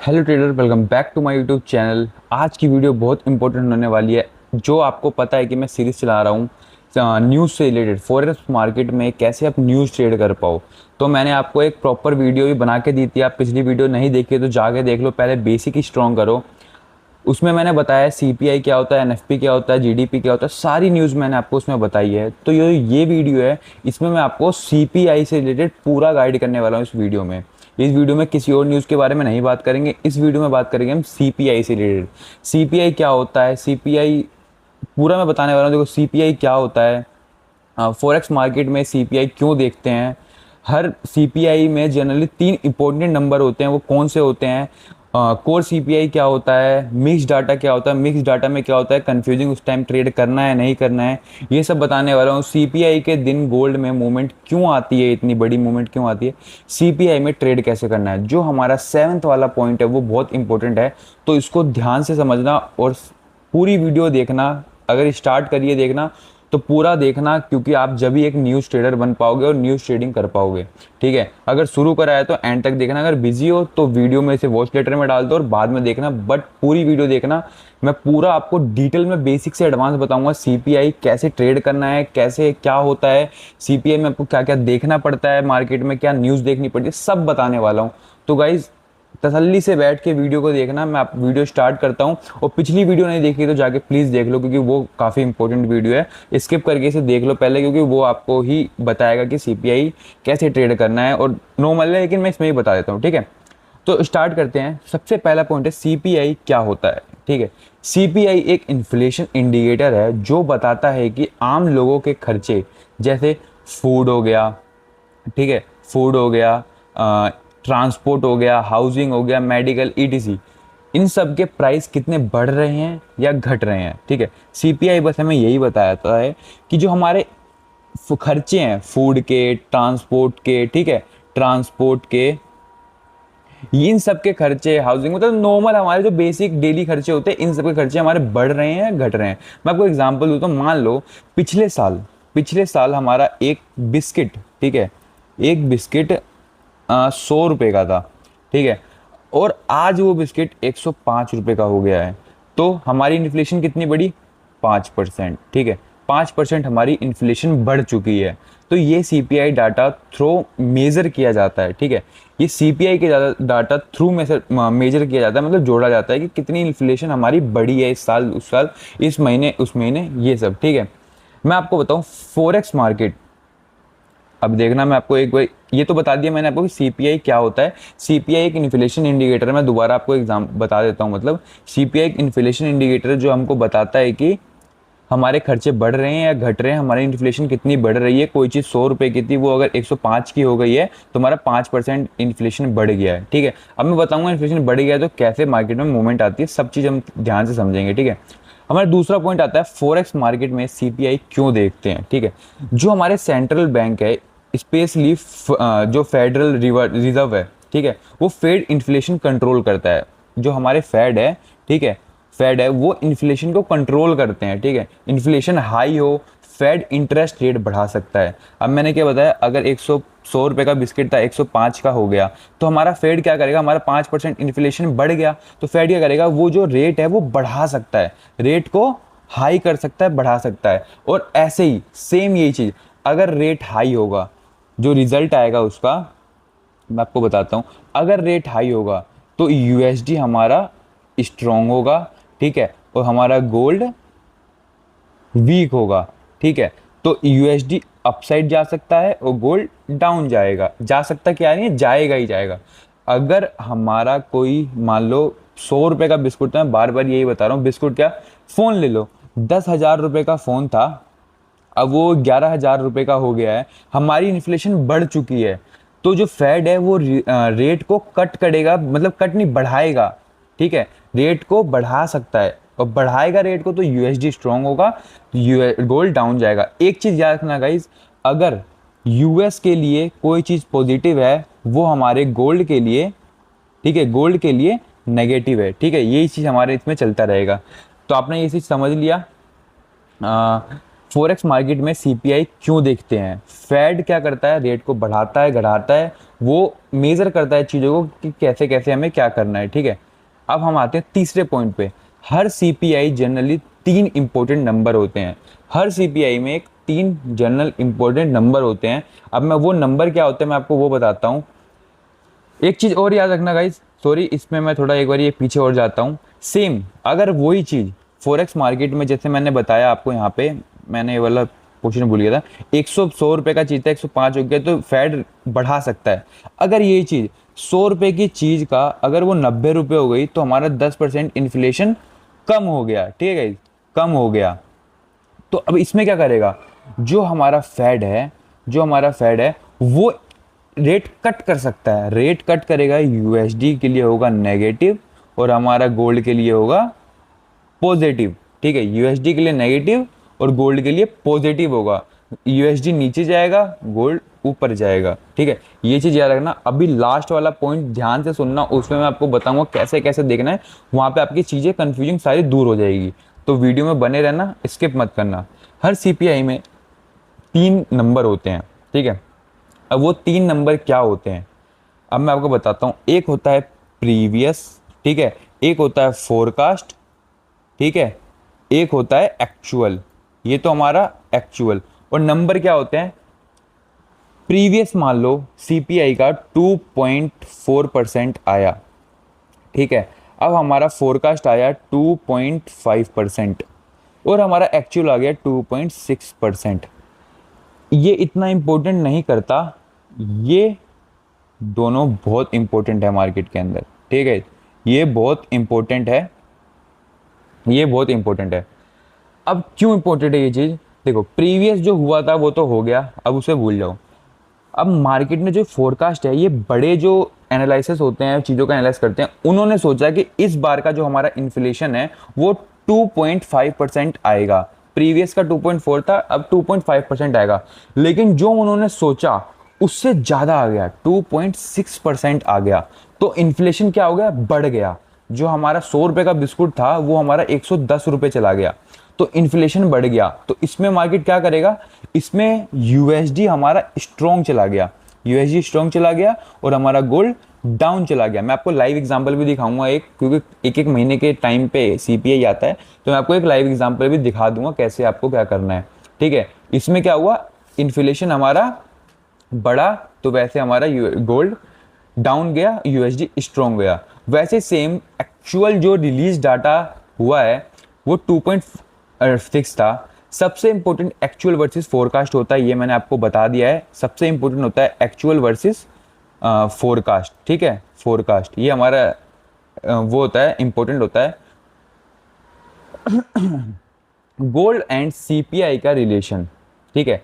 Hello trader, welcome back to my YouTube channel. आज की video बहुत इंपॉर्टेंट होने वाली है। जो आपको पता है कि मैं सीरीज चला रहा हूँ न्यूज़ से रिलेटेड, फॉरेक्स मार्केट में कैसे आप न्यूज़ ट्रेड कर पाओ। तो मैंने आपको एक प्रॉपर वीडियो भी बना के दी थी। आप पिछली वीडियो नहीं देखी तो जाके देख लो, पहले बेसिक ही स्ट्रॉन्ग करो। उसमें मैंने बताया सीपीआई क्या होता है, एनएफपी क्या होता है, जीडीपी क्या होता है, सारी न्यूज़ मैंने आपको उसमें बताई है। तो ये वीडियो है, इसमें मैं आपको सीपीआई से रिलेटेड पूरा गाइड करने वाला हूँ। इस वीडियो में किसी और न्यूज़ के बारे में नहीं बात करेंगे। इस वीडियो में बात करेंगे हम सीपीआई से रिलेटेड। सीपीआई क्या होता है, सीपीआई पूरा मैं बताने वाला हूँ। देखो सीपीआई क्या होता है, फॉरेक्स मार्केट में सीपीआई क्यों देखते हैं। हर सीपीआई में जनरली तीन इंपॉर्टेंट नंबर होते हैं। वो कौन से होते हैं? कोर सीपीआई क्या होता है, मिक्स डाटा क्या होता है, मिक्स डाटा में क्या होता है, कंफ्यूजिंग उस टाइम ट्रेड करना है नहीं करना है, ये सब बताने वाला हूँ। सीपीआई के दिन गोल्ड में मूवमेंट क्यों आती है, इतनी बड़ी मूवमेंट क्यों आती है, सीपीआई में ट्रेड कैसे करना है। जो हमारा 7th वाला पॉइंट है वो बहुत इंपॉर्टेंट है, तो इसको ध्यान से समझना और पूरी वीडियो देखना। अगर स्टार्ट करिए देखना तो पूरा देखना, क्योंकि आप जब भी एक न्यूज़ ट्रेडर बन पाओगे और न्यूज़ ट्रेडिंग कर पाओगे। ठीक है, अगर शुरू करा है तो एंड तक देखना। अगर बिजी हो तो वीडियो में से वॉच लेटर में डाल दो और बाद में देखना, बट पूरी वीडियो देखना। मैं पूरा आपको डिटेल में बेसिक से एडवांस बताऊंगा। सीपीआई कैसे ट्रेड करना है, कैसे क्या होता है, सीपीआई में आपको क्या क्या देखना पड़ता है, मार्केट में क्या न्यूज़ देखनी पड़ती है, सब बताने वाला हूँ। तो गाइज तसल्ली से बैठ के वीडियो को देखना। मैं आप वीडियो स्टार्ट करता हूँ, और पिछली वीडियो नहीं देखी तो जाके प्लीज़ देख लो, क्योंकि वो काफ़ी इंपॉर्टेंट वीडियो है। स्किप करके इसे देख लो पहले, क्योंकि वो आपको ही बताएगा कि सीपीआई कैसे ट्रेड करना है। और नॉर्मल है, लेकिन मैं इसमें ही बता देता हूँ। ठीक है, तो स्टार्ट करते हैं। सबसे पहला पॉइंट है सीपीआई क्या होता है। ठीक है, सीपीआई एक इन्फ्लेशन इंडिकेटर है जो बताता है कि आम लोगों के खर्चे, जैसे फूड हो गया, ठीक है, फूड हो गया, ट्रांसपोर्ट हो गया, हाउसिंग हो गया, मेडिकल ईटीसी, इन सब के प्राइस कितने बढ़ रहे हैं या घट रहे हैं। ठीक है, सीपीआई बस हमें यही बताता है कि जो हमारे खर्चे हैं फूड के, ट्रांसपोर्ट के, ठीक है, ट्रांसपोर्ट के, इन सब के खर्चे, हाउसिंग, मतलब नॉर्मल हमारे जो बेसिक डेली खर्चे होते हैं, इन सब के खर्चे हमारे बढ़ रहे हैं या घट रहे हैं। मैं आपको एग्जांपल दूं तो मान लो पिछले साल हमारा एक बिस्किट, ठीक है, एक बिस्किट 100 रुपये का था। ठीक है, और आज वो बिस्किट 105 रुपये का हो गया है। तो हमारी इन्फ्लेशन कितनी बढ़ी? 5%। ठीक है, 5% हमारी इन्फ्लेशन बढ़ चुकी है। तो ये सीपीआई डाटा थ्रू मेज़र किया जाता है। ठीक है, ये सीपीआई के डाटा थ्रू मेजर किया जाता है, मतलब जोड़ा जाता है कि कितनी इन्फ्लेशन हमारी बढ़ी है इस साल, उस साल, इस महीने उस महीने, ये सब। ठीक है, मैं आपको बताऊं फॉरेक्स मार्केट। अब देखना, मैं आपको एक बार ये तो बता दिया मैंने आपको कि सीपीआई क्या होता है। सीपीआई एक इन्फ्लेशन इंडिकेटर है। मैं दोबारा आपको एग्जाम बता देता हूँ। मतलब सीपीआई एक इन्फ्लेशन इंडिकेटर है जो हमको बताता है कि हमारे खर्चे बढ़ रहे हैं या घट रहे हैं, हमारी इन्फ्लेशन कितनी बढ़ रही है। कोई चीज़ 100 रुपये की थी, वो अगर 105 की हो गई है तो हमारा 5% इन्फ्लेशन बढ़ गया है। ठीक है, अब मैं बताऊंगा इन्फ्लेशन बढ़ गया है तो कैसे मार्केट में मूवमेंट आती है, सब चीज़ हम ध्यान से समझेंगे। ठीक है, हमारा दूसरा पॉइंट आता है फॉरेक्स मार्केट में सीपीआई क्यों देखते हैं। ठीक है, जो हमारे सेंट्रल बैंक है, स्पेशली जो फेडरल रिजर्व है, ठीक है, वो फेड इन्फ्लेशन कंट्रोल करता है। जो हमारे फेड है, ठीक है, फेड है, वो इन्फ्लेशन को कंट्रोल करते हैं। ठीक है, इन्फ्लेशन हाई हो, फेड इंटरेस्ट रेट बढ़ा सकता है। अब मैंने क्या बताया, अगर 100 रुपये का बिस्किट था, 105 का हो गया, तो हमारा फेड क्या करेगा, हमारा 5% इन्फ्लेशन बढ़ गया तो फेड क्या करेगा, वो जो रेट है वो बढ़ा सकता है, रेट को हाई कर सकता है, बढ़ा सकता है। और ऐसे ही सेम यही चीज़, अगर रेट हाई होगा, जो रिजल्ट आएगा उसका मैं आपको बताता हूँ। अगर रेट हाई होगा तो यूएसडी हमारा स्ट्रॉन्ग होगा, ठीक है, और हमारा गोल्ड वीक होगा। ठीक है, तो यूएसडी अपसाइड जा सकता है और गोल्ड डाउन जाएगा। जा सकता क्या नहीं, जाएगा ही जाएगा। अगर हमारा कोई मान लो 100 रुपये का बिस्कुट, मैं बार बार यही बता रहा हूँ, बिस्कुट क्या, फ़ोन ले लो, 10,000 रुपये का फ़ोन था, अब वो 11,000 रुपये का हो गया है, हमारी इन्फ्लेशन बढ़ चुकी है। तो जो फेड है वो रेट को कट करेगा, मतलब कट नहीं, बढ़ाएगा। ठीक है, रेट को बढ़ा सकता है, और बढ़ाएगा रेट को तो यूएसडी स्ट्रांग होगा, गोल्ड डाउन जाएगा। एक चीज़ याद रखना गाइज, अगर यूएस के लिए कोई चीज़ पॉजिटिव है, वो हमारे गोल्ड के लिए, ठीक है, गोल्ड के लिए नेगेटिव है। ठीक है, यही चीज़ हमारे इसमें चलता रहेगा। तो आपने ये चीज़ समझ लिया। फॉरेक्स मार्केट में सीपीआई क्यों देखते हैं? फेड क्या करता है, रेट को बढ़ाता है घटाता है, वो मेजर करता है चीज़ों को कि कैसे कैसे हमें क्या करना है, ठीक है। अब हम आते हैं तीसरे पॉइंट पे। हर सीपीआई जनरली तीन इंपॉर्टेंट नंबर होते हैं। हर सीपीआई में एक तीन जनरल इंपॉर्टेंट नंबर होते हैं। अब मैं वो नंबर क्या होते हैं मैं आपको वो बताता हूँ। एक चीज़ और याद रखना गाइस, सॉरी इसमें मैं थोड़ा एक बार ये पीछे और जाता हूँ। सेम अगर वही चीज़ फॉरेक्स मार्केट में जैसे मैंने बताया आपको यहाँ पे, मैंने ये वाला क्वेश्चन भूल गया था, 100 का चीज़ था 105 हो गया तो फेड बढ़ा सकता है। अगर ये चीज़ 100 रुपये की चीज़ का अगर वो 90 रुपये हो गई तो हमारा 10% इन्फ्लेशन कम हो गया, ठीक है गाइस, कम हो गया। तो अब इसमें क्या करेगा, जो हमारा फेड है, जो हमारा फेड है वो रेट कट कर सकता है। रेट कट करेगा, यूएसडी के लिए होगा नेगेटिव और हमारा गोल्ड के लिए होगा पॉजिटिव, ठीक है। यूएसडी के लिए नेगेटिव और गोल्ड के लिए पॉजिटिव होगा। यूएसडी नीचे जाएगा, गोल्ड ऊपर जाएगा, ठीक है। ये चीज याद रखना। अभी लास्ट वाला पॉइंट ध्यान से सुनना, उसमें मैं आपको बताऊंगा कैसे कैसे देखना है, वहां पे आपकी चीजें कंफ्यूजिंग सारी दूर हो जाएगी। तो वीडियो में बने रहना, स्किप मत करना। हर सीपीआई में तीन नंबर होते हैं, ठीक है। अब वो तीन नंबर क्या होते हैं अब मैं आपको बताता हूँ। एक होता है प्रीवियस, ठीक है, एक होता है फोरकास्ट, ठीक है, एक होता है एक्चुअल। ये तो हमारा एक्चुअल। और नंबर क्या होते हैं, प्रीवियस मान लो सीपीआई का 2.4% आया, ठीक है। अब हमारा फोरकास्ट आया 2.5% और हमारा एक्चुअल आ गया 2.6%। ये इतना इंपॉर्टेंट नहीं करता, ये दोनों बहुत इंपॉर्टेंट है मार्केट के अंदर, ठीक है। ये बहुत इंपॉर्टेंट है, ये बहुत इंपॉर्टेंट है। अब क्यों इंपॉर्टेंट है ये चीज़, देखो प्रीवियस जो हुआ था वो तो हो गया, अब उसे भूल जाओ। अब मार्केट में जो फोरकास्ट है, ये बड़े जो एनालिसिस होते हैं, चीज़ों का एनालाइज करते हैं, उन्होंने सोचा कि इस बार का जो हमारा इन्फ्लेशन है वो 2.5% आएगा। प्रीवियस का 2.4 था, अब 2.5% आएगा। लेकिन जो उन्होंने सोचा उससे ज़्यादा आ गया, 2.6% आ गया। तो इन्फ्लेशन क्या हो गया, बढ़ गया। जो हमारा 100 रुपये का बिस्कुट था वो हमारा 110 रुपये चला गया। तो इन्फ्लेशन बढ़ गया। तो इसमें मार्केट क्या करेगा, इसमें यूएसडी हमारा स्ट्रॉन्ग चला गया, यूएसडी स्ट्रॉन्ग चला गया और हमारा गोल्ड डाउन चला गया। मैं आपको लाइव एग्जांपल भी दिखाऊंगा एक, क्योंकि एक एक महीने के टाइम पे सीपीआई आता है, तो मैं आपको एक लाइव एग्जांपल भी दिखा दूंगा कैसे आपको क्या करना है, ठीक है। इसमें क्या हुआ, इन्फ्लेशन हमारा बढ़ा तो वैसे हमारा गोल्ड डाउन गया, यूएसडी स्ट्रॉन्ग गया। वैसे सेम एक्चुअल जो रिलीज डाटा हुआ है वो 2.6 था। सबसे इंपॉर्टेंट एक्चुअल वर्सेस फोरकास्ट होता है, ये मैंने आपको बता दिया है। सबसे इंपॉर्टेंट होता है एक्चुअल वर्सेस फोरकास्ट, ठीक है। फोरकास्ट ये हमारा वो होता है, इंपॉर्टेंट होता है। गोल्ड एंड सीपीआई का रिलेशन, ठीक है।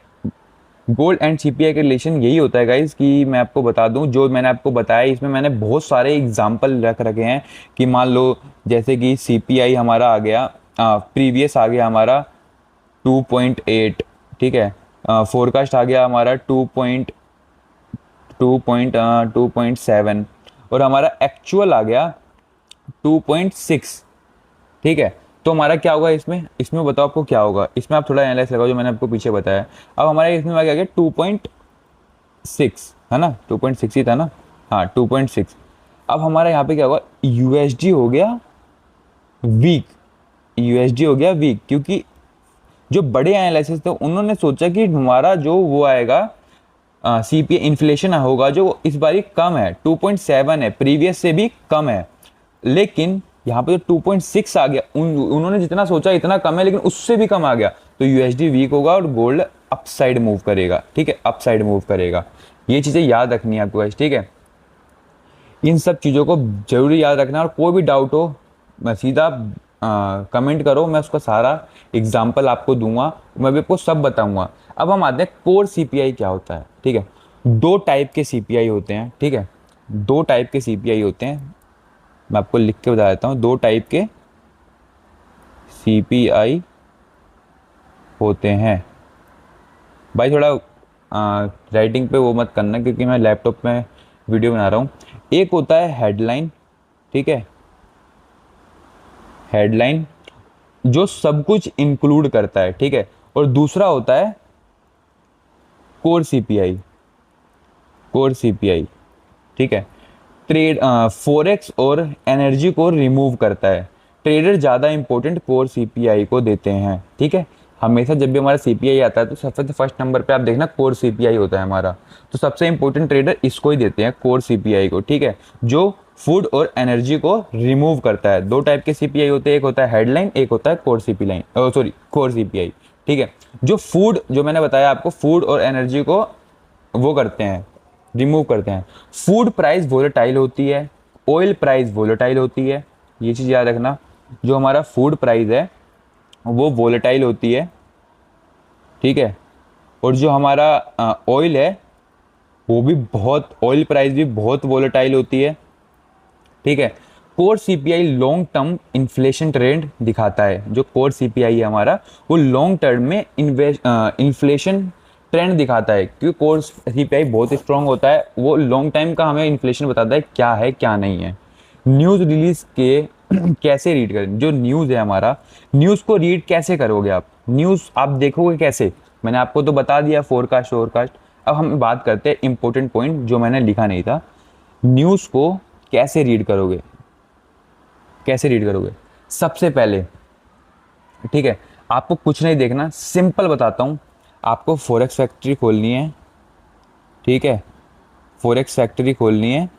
गोल्ड एंड सीपीआई का रिलेशन यही होता है गाइज कि मैं आपको बता दूं, जो मैंने आपको बताया इसमें मैंने बहुत सारे एग्जांपल रख रखे हैं कि मान लो जैसे कि सीपीआई हमारा आ गया, प्रीवियस आ गया हमारा 2.8, ठीक है। फोरकास्ट आ गया हमारा 2.7 और हमारा एक्चुअल आ गया 2.6, ठीक है। तो हमारा क्या होगा इसमें, इसमें बताओ आपको क्या होगा, इसमें आप थोड़ा एनालाइज लगाओ जो मैंने आपको पीछे बताया। अब हमारे इसमें आ गया 2.6 है ना, 2.6 ही था ना, हाँ 2.6। अब हमारा यहाँ पे क्या होगा, यूएसडी हो गया वीक, यूएसडी हो गया वीक, क्योंकि जो बड़े एनालिसिस थे उन्होंने सोचा कि हमारा जो वो आएगा सीपीआई इन्फ्लेशन होगा जो इस बार कम है, 2.7 है, प्रीवियस से भी कम है। लेकिन यहाँ पे जो 2.6 आ गया, उन्होंने जितना सोचा इतना कम है, लेकिन उससे भी कम आ गया, तो यूएसडी वीक होगा और गोल्ड अपसाइड मूव करेगा, ठीक है, अपसाइड मूव करेगा। ये चीजें याद रखनी है आपको गाइस, ठीक है। इन सब चीज़ों को जरूरी याद रखना, और कोई भी डाउट हो मैं सीधा कमेंट करो, मैं उसका सारा एग्जाम्पल आपको दूंगा, मैं भी आपको सब बताऊंगा। अब हम आते हैं कोर सीपीआई क्या होता है, ठीक है। दो टाइप के सीपीआई होते हैं, ठीक है, दो टाइप के सीपीआई होते हैं। मैं आपको लिख के बता देता हूँ, दो टाइप के सीपीआई होते हैं। भाई थोड़ा राइटिंग पे वो मत करना, क्योंकि मैं लैपटॉप में वीडियो बना रहा हूँ। एक होता है हेडलाइन, ठीक है, हेडलाइन जो सब कुछ इंक्लूड करता है, ठीक है, और दूसरा होता है कोर सीपीआई, कोर सीपीआई, ठीक है। ट्रेड फॉरेक्स और एनर्जी को रिमूव करता है। ट्रेडर ज़्यादा इंपॉर्टेंट कोर सीपीआई को देते हैं, ठीक है। हमेशा जब भी हमारा सीपीआई आता है तो सबसे फर्स्ट नंबर पे आप देखना कोर सीपीआई होता है हमारा। तो सबसे इंपॉर्टेंट ट्रेडर इसको ही देते हैं, कोर सीपीआई को, ठीक है, जो फूड और एनर्जी को रिमूव करता है। दो टाइप के सीपीआई होते हैं, एक होता है हेडलाइन, एक होता है core CP line, sorry core CPI, ठीक है। जो फूड, जो मैंने बताया आपको, फूड और एनर्जी को वो करते हैं, रिमूव करते हैं। फूड प्राइस वोलेटाइल होती है, ऑयल प्राइस वोलेटाइल होती है, ये चीज़ याद रखना। जो हमारा फूड प्राइस है वो वोलेटाइल होती है, ठीक है। और जो हमारा ऑयल है वो भी बहुत, ऑयल प्राइस भी बहुत वोलेटाइल होती है, ठीक है। Core CPI long term inflation trend दिखाता है। जो कोर सीपीआई है हमारा वो लॉन्ग टर्म में इन्फ्लेशन ट्रेंड दिखाता है, क्योंकि कोर सीपीआई बहुत स्ट्रांग होता है, वो लॉन्ग टाइम का हमें इन्फ्लेशन बताता है क्या नहीं है। न्यूज़ रिलीज के कैसे रीड करें, जो न्यूज़ है हमारा, न्यूज़ को रीड कैसे करोगे आप, न्यूज़ आप देखोगे कैसे, मैंने आपको तो बता दिया फोरकास्ट वोरकास्ट। अब हम बात करते हैं इंपॉर्टेंट पॉइंट जो मैंने लिखा नहीं था, न्यूज़ को कैसे रीड करोगे, कैसे रीड करोगे। सबसे पहले, ठीक है, आपको कुछ नहीं देखना, सिंपल बताता हूँ। आपको फॉरेक्स फैक्ट्री खोलनी है, ठीक है, फॉरेक्स फैक्ट्री खोलनी है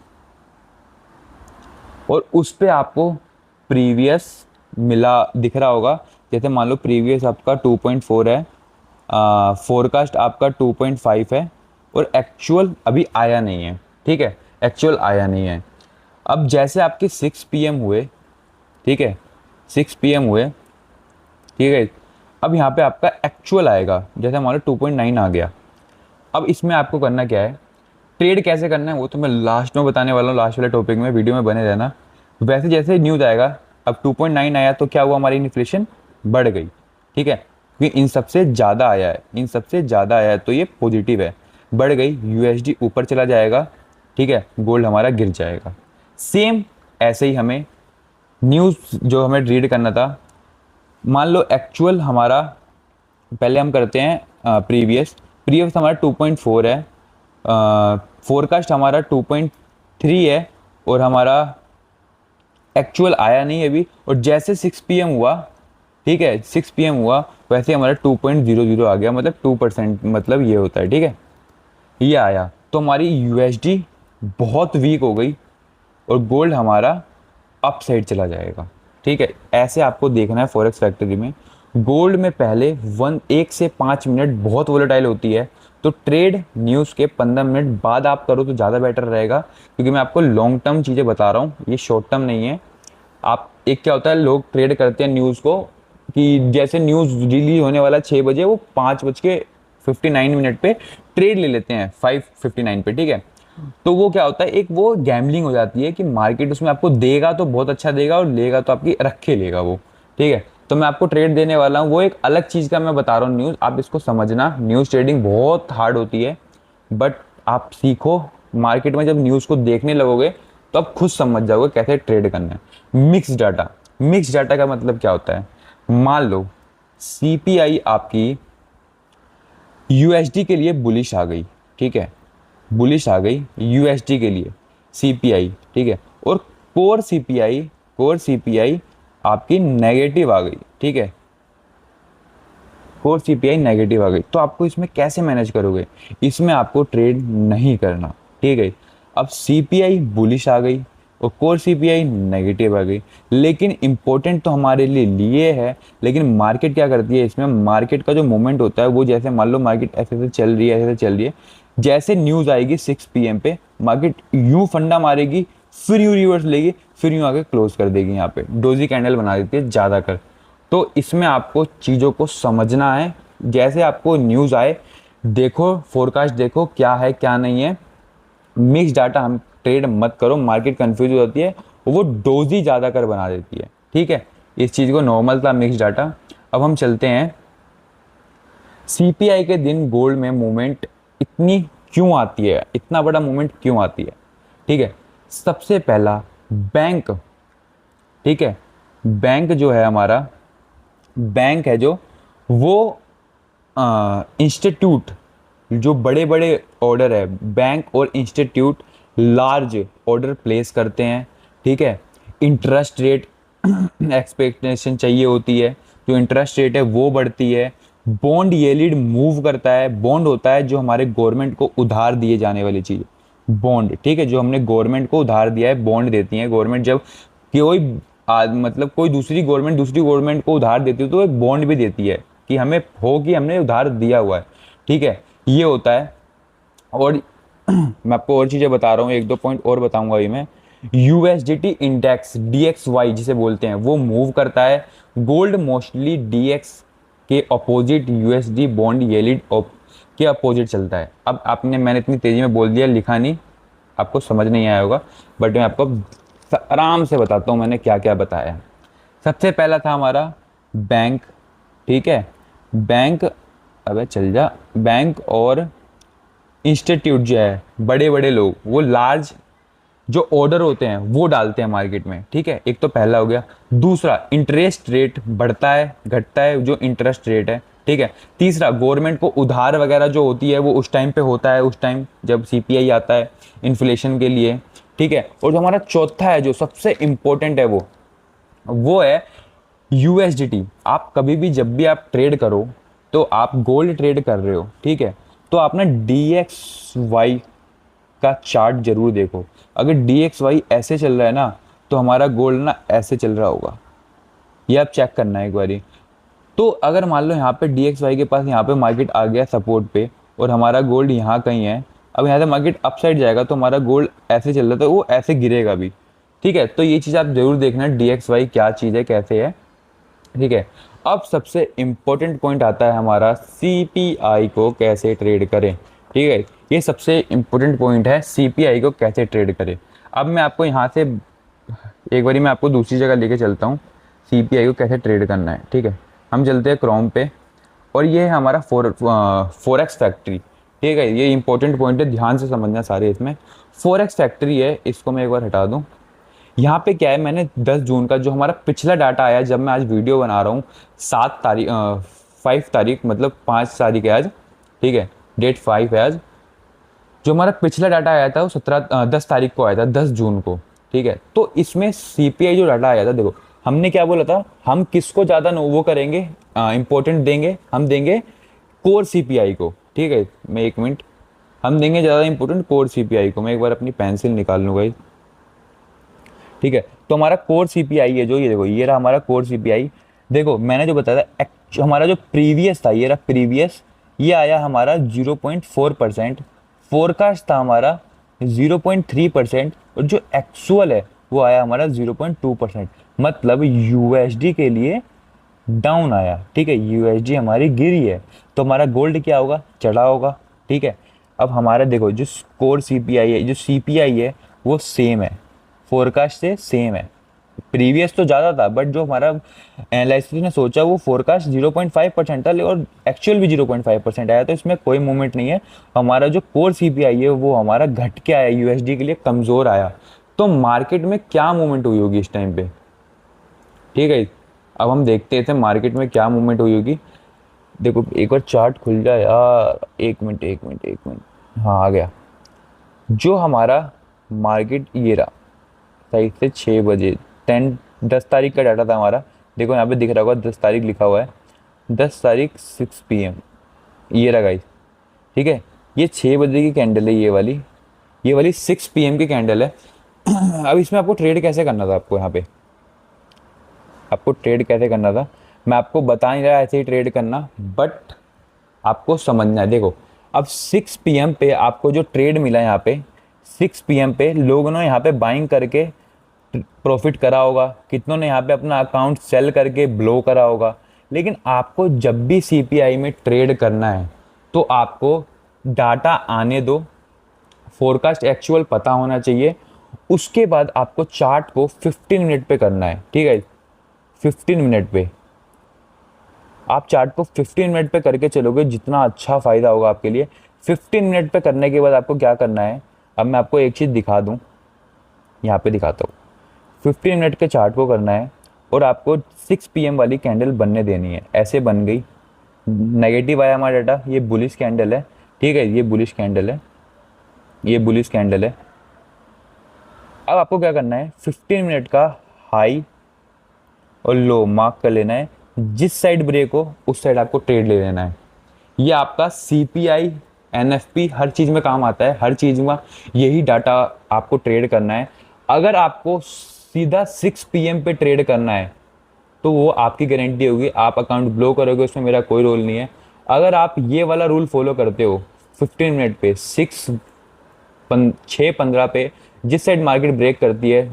और उस पे आपको प्रीवियस मिला दिख रहा होगा। जैसे मान लो प्रीवियस आपका 2.4 है, फोरकास्ट आपका 2.5 है और एक्चुअल अभी आया नहीं है, ठीक है, एक्चुअल आया नहीं है। अब जैसे आपके 6 PM हुए, ठीक है, 6 PM हुए, ठीक है, अब यहाँ पे आपका एक्चुअल आएगा, जैसे हमारा 2.9 आ गया। अब इसमें आपको करना क्या है, ट्रेड कैसे करना है वो तो मैं लास्ट में बताने वाला हूँ, लास्ट वाले टॉपिक में, वीडियो में बने रहना। वैसे जैसे न्यूज़ आएगा, अब 2.9 आया तो क्या हुआ, हमारी इन्फ्लेशन बढ़ गई, ठीक है, क्योंकि इन सबसे ज़्यादा आया है, इन सबसे ज़्यादा आया है तो ये पॉजिटिव है, बढ़ गई, यूएसडी ऊपर चला जाएगा, ठीक है, गोल्ड हमारा गिर जाएगा। सेम ऐसे ही हमें न्यूज़ जो हमें रीड करना था, मान लो एक्चुअल हमारा, पहले हम करते हैं प्रीवियस, प्रीवियस हमारा 2.4 है, फोरकास्ट हमारा 2.3 है और हमारा एक्चुअल आया नहीं अभी, और जैसे 6 PM हुआ, ठीक है, 6 PM हुआ वैसे हमारा 2.00 आ गया, मतलब 2%, मतलब ये होता है, ठीक है, ये आया तो हमारी यूएसडी बहुत वीक हो गई और गोल्ड हमारा अप साइड चला जाएगा, ठीक है। ऐसे आपको देखना है फॉरेक्स फैक्ट्री में। गोल्ड में पहले 1 से 5 मिनट बहुत वोलेटाइल होती है, तो ट्रेड न्यूज़ के 15 मिनट बाद आप करो तो ज़्यादा बेटर रहेगा, क्योंकि मैं आपको लॉन्ग टर्म चीज़ें बता रहा हूँ, ये शॉर्ट टर्म नहीं है। आप, एक क्या होता है, लोग ट्रेड करते हैं न्यूज़ को कि जैसे न्यूज़ रिलीज होने वाला 6 बजे, वो 5:59 पे ट्रेड ले लेते हैं, 5:59 पे, ठीक है। तो वो क्या होता है, एक वो गैम्बलिंग हो जाती है कि मार्केट उसमें आपको देगा तो बहुत अच्छा देगा और लेगा तो आपकी रखे लेगा वो, ठीक है। तो मैं आपको ट्रेड देने वाला हूँ, वो एक अलग चीज़ का मैं बता रहा हूँ न्यूज़, आप इसको समझना। न्यूज़ ट्रेडिंग बहुत हार्ड होती है, बट आप सीखो, मार्केट में जब न्यूज़ को देखने लगोगे तो आप खुद समझ जाओगे कैसे ट्रेड करना है। मिक्स डाटा, मिक्स डाटा का मतलब क्या होता है, मान लो सीपीआई आपकी यूएसडी के लिए बुलिश आ गई, ठीक है, बुलिश आ गई यूएसडी के लिए सीपीआई, ठीक है, और कोर सीपीआई, कोर सीपीआई आपकी नेगेटिव आ गई, ठीक है, कोर सीपीआई नेगेटिव आ गई, तो आपको इसमें कैसे मैनेज करोगे, इसमें आपको ट्रेड नहीं करना, ठीक है। अब सीपीआई बुलिश आ गई और कोर सीपीआई नेगेटिव आ गई, लेकिन इंपॉर्टेंट तो हमारे लिए है, लेकिन मार्केट क्या करती है इसमें, मार्केट का जो मूवमेंट होता है वो, जैसे मान लो मार्केट ऐसे ऐसे चल रही है, ऐसे ऐसे चल रही है, जैसे न्यूज़ आएगी 6 PM पे, मार्केट यूं फंडा मारेगी, फिर यूं रिवर्स लेगी, फिर यूं आगे क्लोज कर देगी, यहाँ पे डोजी कैंडल बना देती है ज़्यादा कर। तो इसमें आपको चीज़ों को समझना है, जैसे आपको न्यूज़ आए देखो, फोरकास्ट देखो क्या है क्या नहीं है। मिक्स डाटा हम ट्रेड मत करो, मार्केट कंफ्यूज हो जाती है, वो डोजी ज़्यादा कर बना देती है, ठीक है। इस चीज़ को नॉर्मल था मिक्स डाटा। अब हम चलते हैं, सीपीआई के दिन गोल्ड में मूवमेंट इतनी क्यों आती है, इतना बड़ा मूवमेंट क्यों आती है, ठीक है। सबसे पहला बैंक, ठीक है, बैंक जो है हमारा, बैंक है जो, वो इंस्टीट्यूट जो बड़े बड़े ऑर्डर है, बैंक और इंस्टीट्यूट लार्ज ऑर्डर प्लेस करते हैं, ठीक है। इंटरेस्ट रेट एक्सपेक्टेशन चाहिए होती है, जो इंटरेस्ट रेट है वो बढ़ती है। बॉन्ड येल्ड मूव करता है, बॉन्ड होता है जो हमारे गवर्नमेंट को उधार दिए जाने वाली चीज़, बॉन्ड, ठीक है, जो हमने गवर्नमेंट को उधार दिया है, बॉन्ड देती है गवर्नमेंट। जब कोई मतलब कोई दूसरी गवर्नमेंट को उधार देती है तो एक बॉन्ड भी देती है कि हमें हो कि हमने उधार दिया हुआ है, ठीक है, ये होता है। और मैं आपको और चीज़ें बता रहा हूँ, एक दो पॉइंट और बताऊंगा अभी मैं। यूएसडीटी इंडेक्स DXY जिसे बोलते हैं वो मूव करता है। गोल्ड मोस्टली DX के अपोजिट USD बॉन्ड येल्ड के अपोजिट चलता है। अब आपने, मैंने इतनी तेज़ी में बोल दिया, लिखा नहीं, आपको समझ नहीं आया होगा, बट मैं आपको आराम से बताता हूँ मैंने क्या क्या बताया। सबसे पहला था हमारा बैंक, ठीक है, बैंक, अबे चल जा, बैंक और इंस्टीट्यूट जो है, बड़े बड़े लोग, वो लार्ज जो ऑर्डर होते हैं वो डालते हैं मार्केट में, ठीक है, एक तो पहला हो गया। दूसरा, इंटरेस्ट रेट बढ़ता है घटता है, जो इंटरेस्ट रेट है, ठीक है। तीसरा, गवर्नमेंट को उधार वगैरह जो होती है वो उस टाइम पे होता है, उस टाइम जब CPI आता है इन्फ्लेशन के लिए, ठीक है। और जो हमारा चौथा है, जो सबसे इंपॉर्टेंट है, वो है USDT। आप कभी भी जब भी आप ट्रेड करो, तो आप गोल्ड ट्रेड कर रहे हो, ठीक है, तो आप ना DXY का चार्ट जरूर देखो। अगर DXY ऐसे चल रहा है ना, तो हमारा गोल्ड ना ऐसे चल रहा होगा, ये आप चेक करना है एक बारी। तो अगर मान लो यहाँ पे DXY के पास, यहाँ पे मार्केट आ गया सपोर्ट पे, और हमारा गोल्ड यहाँ कहीं है, अब यहाँ से मार्केट अपसाइड जाएगा तो हमारा गोल्ड ऐसे चल रहा है, तो वो ऐसे गिरेगा भी, ठीक है। तो ये चीज़ आप जरूर देखना DXY क्या चीज़ है, कैसे है, ठीक है। अब सबसे इम्पोर्टेंट पॉइंट आता है हमारा, CPI को कैसे ट्रेड करें, ठीक है। ये सबसे इम्पोर्टेंट पॉइंट है, CPI को कैसे ट्रेड करें। अब मैं आपको यहाँ से एक बारी मैं आपको दूसरी जगह लेके चलता हूँ, CPI को कैसे ट्रेड करना है, ठीक है। हम चलते हैं क्रोम पे, और ये है हमारा फोरेक्स फैक्ट्री, ठीक है। ये इंपॉर्टेंट पॉइंट है, ध्यान से समझना सारे इसमें। फोरेक्स फैक्ट्री है, इसको मैं एक बार हटा दूँ। यहाँ पे क्या है, मैंने 10 जून का जो हमारा पिछला डाटा आया, जब मैं आज वीडियो बना रहा हूँ 5 तारीख, मतलब 5 तारीख है आज, ठीक है, डेट 5 है आज। जो हमारा पिछला डाटा आया था वो 10 तारीख को आया था, 10 जून को, ठीक है। तो इसमें CPI जो डाटा आया था, देखो हमने क्या बोला था, हम किसको ज़्यादा वो करेंगे, इंपॉर्टेंट देंगे, हम देंगे कोर CPI को, ठीक है। मैं एक मिनट, हम देंगे ज़्यादा इंपॉर्टेंट कोर CPI को। मैं एक बार अपनी पेंसिल निकाल लूँगा, ठीक है। तो हमारा कोर CPI है जो, ये देखो, ये रहा हमारा कोर CPI। देखो मैंने जो बताया था, हमारा जो प्रीवियस था, ये रहा प्रीवियस, ये आया हमारा 0.4%। फोरकास्ट था हमारा 0.3%, और जो एक्चुअल है वो आया हमारा 0.2%। मतलब USD के लिए डाउन आया, ठीक है, USD हमारी गिरी है, तो हमारा गोल्ड क्या होगा, चढ़ा होगा, ठीक है। अब हमारा देखो जो कोर CPI है, जो CPI है, वो सेम है, फोरकास्ट से सेम है। प्रीवियस तो ज़्यादा था, बट जो हमारा एनालिसिस ने सोचा वो फोरकास्ट 0.5% था, और एक्चुअल भी 0.5% आया, तो इसमें कोई मूवमेंट नहीं है। हमारा जो कोर CPI है वो हमारा घट के आया, USD के लिए कमज़ोर आया। तो मार्केट में क्या मूवमेंट हुई होगी इस टाइम पे, ठीक है। अब हम देखते थे मार्केट में क्या मूवमेंट हुई होगी। देखो एक बार चार्ट खुल जाए यार, एक मिनट, हाँ आ गया। जो हमारा मार्केट ये रहा, सही से 6 बजे 10 तारीख का डाटा था हमारा। देखो यहाँ पे दिख रहा होगा 10 तारीख लिखा हुआ है, 10 तारीख 6 PM, ये रहा गाइस, ठीक है। ये 6 बजे की कैंडल है, ये वाली 6 PM की कैंडल है। अब इसमें आपको ट्रेड कैसे करना था, आपको यहाँ पे आपको ट्रेड कैसे करना था, मैं आपको बता नहीं रहा ऐसे ही ट्रेड करना, बट आपको समझना है। देखो अब 6 PM पे आपको जो ट्रेड मिला यहाँ पे, 6 PM पे लोगों ने यहाँ पे बाइंग करके प्रॉफिट करा होगा, कितनों ने यहाँ पे अपना अकाउंट सेल करके ब्लो करा होगा। लेकिन आपको जब भी CPI में ट्रेड करना है, तो आपको डाटा आने दो, फोरकास्ट एक्चुअल पता होना चाहिए, उसके बाद आपको चार्ट को 15 मिनट पे करना है, ठीक है। 15 मिनट पे आप चार्ट को 15 मिनट पे करके चलोगे, जितना अच्छा फ़ायदा होगा आपके लिए। 15 मिनट पे करने के बाद आपको क्या करना है, अब मैं आपको एक चीज़ दिखा दूँ, यहाँ पे दिखाता हूँ। 15 मिनट के चार्ट को करना है, और आपको 6 PM वाली कैंडल बनने देनी है। ऐसे बन गई, नेगेटिव आया हमारा डाटा, ये बुलिश कैंडल है, ठीक है, ये बुलिश कैंडल है, ये बुलिश कैंडल है। अब आपको क्या करना है, 15 मिनट का हाई और लो मार्क कर लेना है, जिस साइड ब्रेक हो उस साइड आपको ट्रेड ले लेना है। ये आपका सीपीआई एनएफपी हर चीज़ में काम आता है, हर चीज़ में यही डाटा आपको ट्रेड करना है। अगर आपको सीधा 6 PM पे ट्रेड करना है तो वो आपकी गारंटी होगी, आप अकाउंट ब्लो करोगे, उसमें मेरा कोई रोल नहीं है। अगर आप ये वाला रूल फॉलो करते हो 15 मिनट पे 6:15 पे, जिस साइड मार्केट ब्रेक करती है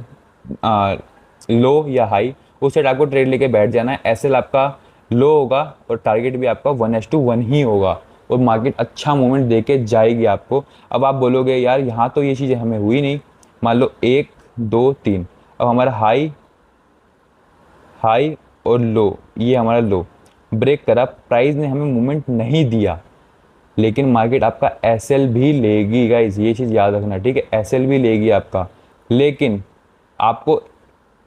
लो या हाई, उस साइड आपको ट्रेड लेके बैठ जाना है। एसएल आपका लो होगा और टारगेट भी आपका 1:1 ही होगा और मार्केट अच्छा मूवमेंट देके जाएगी आपको। अब आप बोलोगे यार यहाँ तो ये चीज़ें हमें हुई नहीं, मान लो 1 2 3, अब हमारा हाई हाई और लो, ये हमारा लो ब्रेक करा, प्राइस ने हमें मूवमेंट नहीं दिया, लेकिन मार्केट आपका एसएल भी लेगी गाइस, ये चीज़ याद रखना, ठीक है, एसएल भी लेगी आपका। लेकिन आपको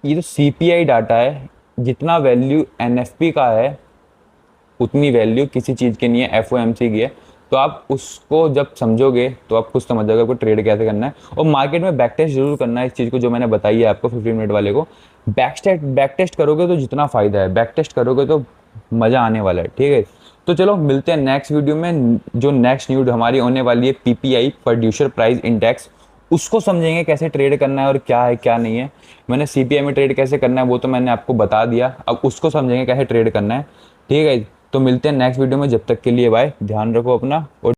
ये जो सीपीआई डाटा है, जितना वैल्यू एनएफपी का है उतनी वैल्यू किसी चीज़ की नहीं है, एफओएमसी की है। तो आप उसको जब समझोगे तो आप खुद समझ जाओगे आपको ट्रेड कैसे करना है। और मार्केट में बैक टेस्ट जरूर करना है इस चीज़ को, जो मैंने बताई है आपको 15 मिनट वाले को। बैक टेस्ट करोगे तो जितना फ़ायदा है, बैक टेस्ट करोगे तो मज़ा आने वाला है, ठीक है। तो चलो मिलते हैं नेक्स्ट वीडियो में। जो नेक्स्ट न्यूज़ हमारी होने वाली है पीपीआई, प्रोड्यूसर प्राइस इंडेक्स, उसको समझेंगे कैसे ट्रेड करना है और क्या है क्या नहीं है। मैंने सीपीआई में ट्रेड कैसे करना है वो तो मैंने आपको बता दिया, अब उसको समझेंगे कैसे ट्रेड करना है, ठीक है। तो मिलते हैं नेक्स्ट वीडियो में, जब तक के लिए बाय, ध्यान रखो अपना। और